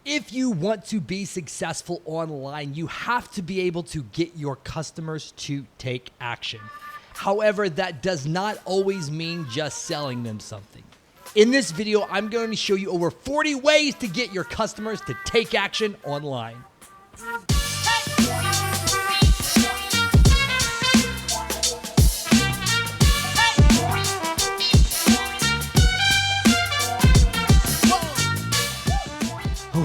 If you want to be successful online, you have to be able to get your customers to take action. However, that does not always mean just selling them something. In this video, I'm going to show you over 40 ways to get your customers to take action online.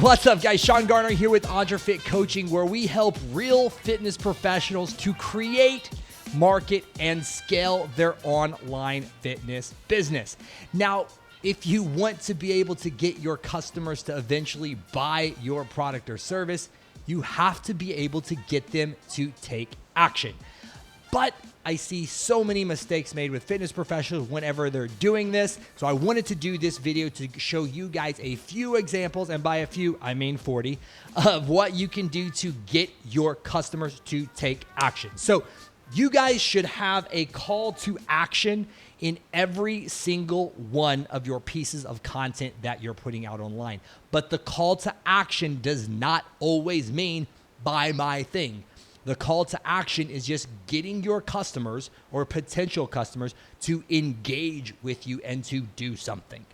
What's up, guys? Sean Garner here with Fit Coaching, where we help real fitness professionals to create, market, and scale their online fitness business. Now, if you want to be able to get your customers to eventually buy your product or service, you have to be able to get them to take action. But I see so many mistakes made with fitness professionals whenever they're doing this. So I wanted to do this video to show you guys a few examples, and by a few, I mean 40, of what you can do to get your customers to take action. So you guys should have a call to action in every single one of your pieces of content that you're putting out online. But the call to action does not always mean buy my thing. The call to action is just getting your customers or potential customers to engage with you and to do something.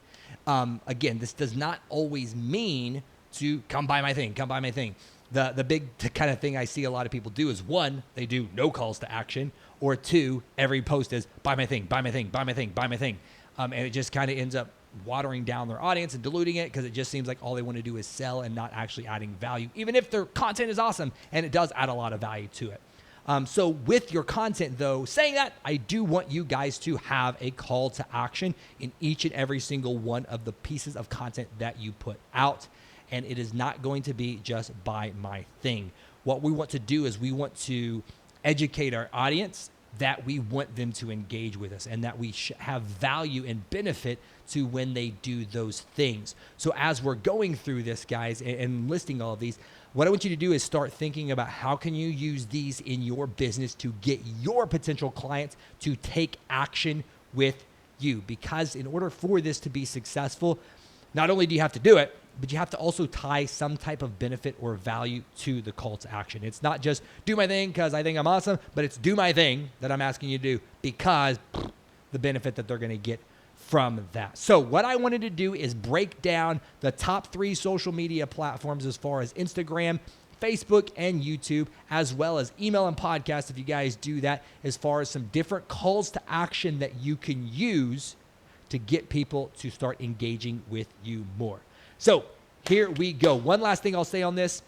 Again, this does not always mean to come buy my thing, come buy my thing. The big kind of thing I see a lot of people do is, one, they do no calls to action, or two, every post is buy my thing, buy my thing, buy my thing, buy my thing. And it just kind of ends up watering down their audience and diluting it, because it just seems like all they want to do is sell and not actually adding value, even if their content is awesome, and it does add a lot of value to it. So with your content, though, saying that, I do want you guys to have a call to action in each and every single one of the pieces of content that you put out. And it is not going to be just buy my thing. What we want to do is we want to educate our audience that we want them to engage with us and that we have value and benefit to when they do those things. So as we're going through this, guys, and listing all of these, what I want you to do is start thinking about how can you use these in your business to get your potential clients to take action with you. Because in order for this to be successful, not only do you have to do it, but you have to also tie some type of benefit or value to the call to action. It's not just do my thing because I think I'm awesome, but it's do my thing that I'm asking you to do because the benefit that they're going to get from that. So what I wanted to do is break down the top 3 social media platforms as far as Instagram, Facebook, and YouTube, as well as email and podcast, if you guys do that, as far as some different calls to action that you can use to get people to start engaging with you more. So here we go. One last thing I'll say on this.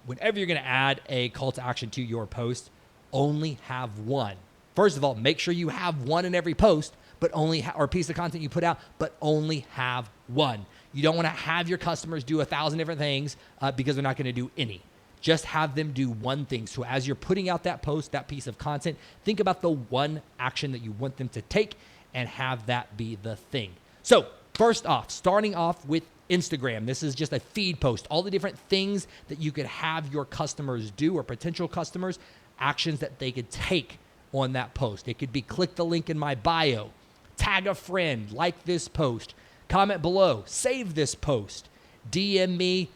Whenever you're going to add a call to action to your post, only have one. First of all, make sure you have one in every post, but or piece of content you put out, but only have one. You don't want to have your customers do 1,000 different things because they're not going to do any. Just have them do one thing. So as you're putting out that post, that piece of content, think about the one action that you want them to take and have that be the thing. So first off, starting off with Instagram. This is just a feed post. All the different things that you could have your customers do, or potential customers, actions that they could take on that post. It could be click the link in my bio, tag a friend, like this post, comment below, save this post, DM me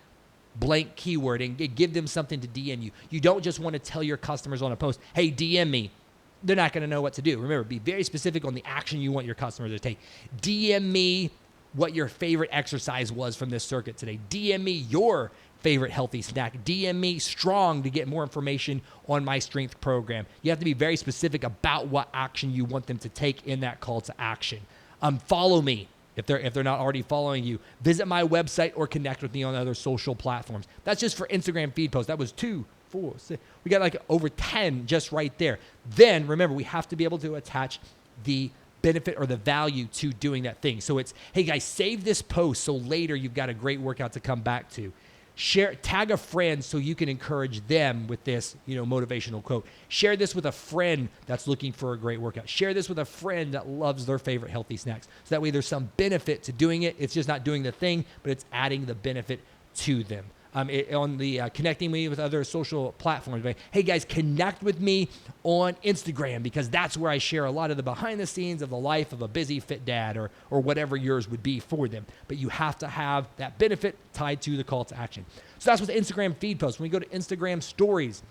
blank keyword, and give them something to DM you. You don't just want to tell your customers on a post, hey, DM me. They're not going to know what to do. Remember, be very specific on the action you want your customers to take. DM me what your favorite exercise was from this circuit today. DM me your favorite healthy snack. DM me strong to get more information on my strength program. You have to be very specific about what action you want them to take in that call to action. Follow me if they're not already following you. Visit my website or connect with me on other social platforms. That's just for Instagram feed posts. That was 2, 4, 6. We got like over 10 just right there. Then remember, we have to be able to attach the benefit or the value to doing that thing. So it's, hey guys, save this post so later you've got a great workout to come back to. Share, tag a friend so you can encourage them with this, motivational quote. Share this with a friend that's looking for a great workout. Share this with a friend that loves their favorite healthy snacks. So that way there's some benefit to doing it. It's just not doing the thing, but it's adding the benefit to them. on the connecting me with other social platforms. But, hey, guys, connect with me on Instagram because that's where I share a lot of the behind the scenes of the life of a busy fit dad or whatever yours would be for them. But you have to have that benefit tied to the call to action. So that's with the Instagram feed posts. When we go to Instagram stories,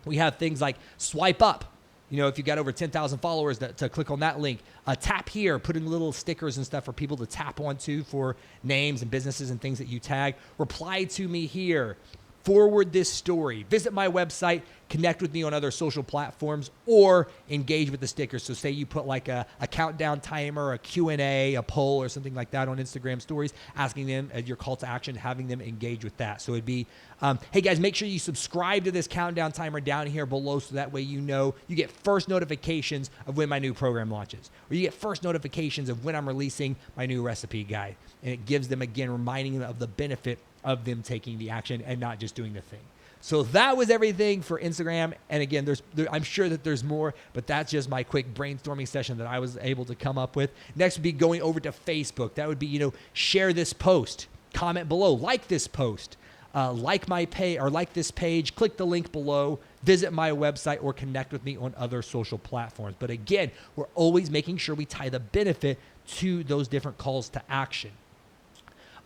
we have things like swipe up. If you've got over 10,000 followers to click on that link, tap here, put in little stickers and stuff for people to tap onto for names and businesses and things that you tag. Reply to me here. Forward this story. Visit my website, connect with me on other social platforms, or engage with the stickers. So say you put like a countdown timer, a Q&A, a poll, or something like that on Instagram stories, asking them as your call to action, having them engage with that. So it'd be, hey guys, make sure you subscribe to this countdown timer down here below so that way you get first notifications of when my new program launches, or you get first notifications of when I'm releasing my new recipe guide. And it gives them, again, reminding them of the benefit of them taking the action and not just doing the thing. So that was everything for Instagram. And again, I'm sure that there's more, but that's just my quick brainstorming session that I was able to come up with. Next would be going over to Facebook. That would be, share this post, comment below, like this post, like my page or like this page, click the link below, visit my website, or connect with me on other social platforms. But again, we're always making sure we tie the benefit to those different calls to action.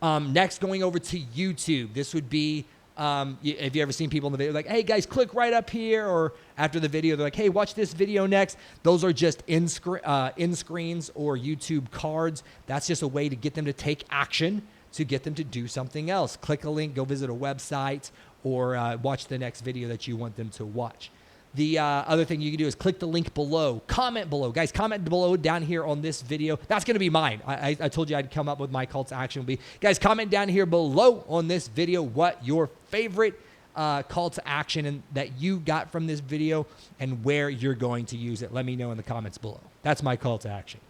Next, going over to YouTube. This would be, have you ever seen people in the video like, hey guys, click right up here, or after the video, they're like, hey, watch this video next. Those are just in screens or YouTube cards. That's just a way to get them to take action, to get them to do something else. Click a link, go visit a website, or watch the next video that you want them to watch. The other thing you can do is click the link below. Comment below. Guys, comment below down here on this video. That's going to be mine. I told you I'd come up with my call to action would be. Guys, comment down here below on this video what your favorite call to action and that you got from this video and where you're going to use it. Let me know in the comments below. That's my call to action.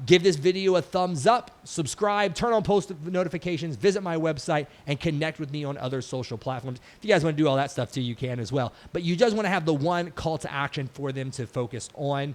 Give this video a thumbs up, subscribe, turn on post notifications, visit my website, and connect with me on other social platforms. If you guys want to do all that stuff too, you can as well. But you just want to have the one call to action for them to focus on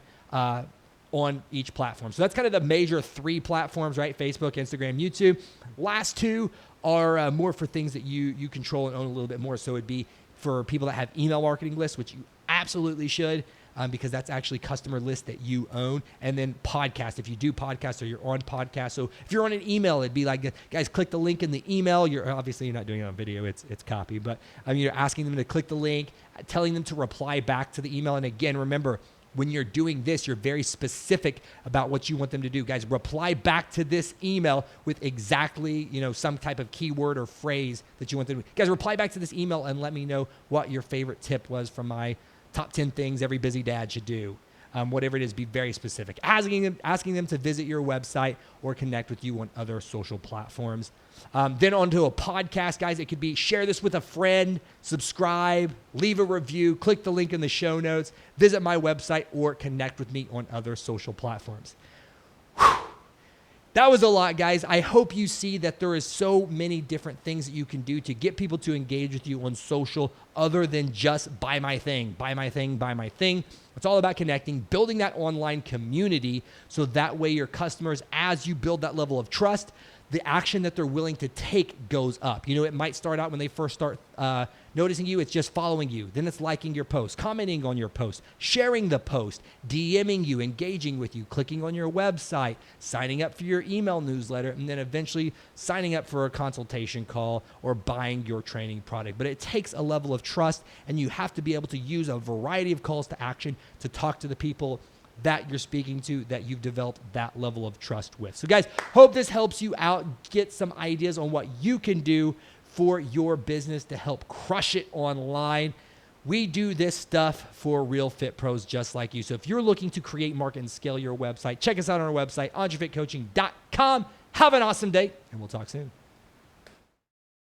each platform. So that's kind of the major 3 platforms, right? Facebook, Instagram, YouTube. Last 2 are more for things that you control and own a little bit more. So it'd be for people that have email marketing lists, which you absolutely should. Because that's actually customer list that you own. And then podcast, if you do podcasts or you're on podcast. So if you're on an email, it'd be like, guys, click the link in the email. You're not doing it on video, it's copy. But you're asking them to click the link, telling them to reply back to the email. And again, remember, when you're doing this, you're very specific about what you want them to do. Guys, reply back to this email with exactly, some type of keyword or phrase that you want them to do. Guys, reply back to this email and let me know what your favorite tip was from my top 10 things every busy dad should do. Whatever it is, be very specific. Asking them to visit your website or connect with you on other social platforms. Then onto a podcast, guys. It could be share this with a friend, subscribe, leave a review, click the link in the show notes, visit my website, or connect with me on other social platforms. That was a lot, guys. I hope you see that there is so many different things that you can do to get people to engage with you on social other than just buy my thing, buy my thing, buy my thing. It's all about connecting, building that online community so that way your customers, as you build that level of trust, the action that they're willing to take goes up. It might start out when they first start noticing you, it's just following you. Then it's liking your post, commenting on your post, sharing the post, DMing you, engaging with you, clicking on your website, signing up for your email newsletter, and then eventually signing up for a consultation call or buying your training product. But it takes a level of trust, and you have to be able to use a variety of calls to action to talk to the people that you're speaking to, that you've developed that level of trust with. So guys, hope this helps you out, get some ideas on what you can do for your business to help crush it online. We do this stuff for real fit pros just like you. So if you're looking to create, market, and scale your website, check us out on our website, AndreFitCoaching.com. Have an awesome day, and we'll talk soon.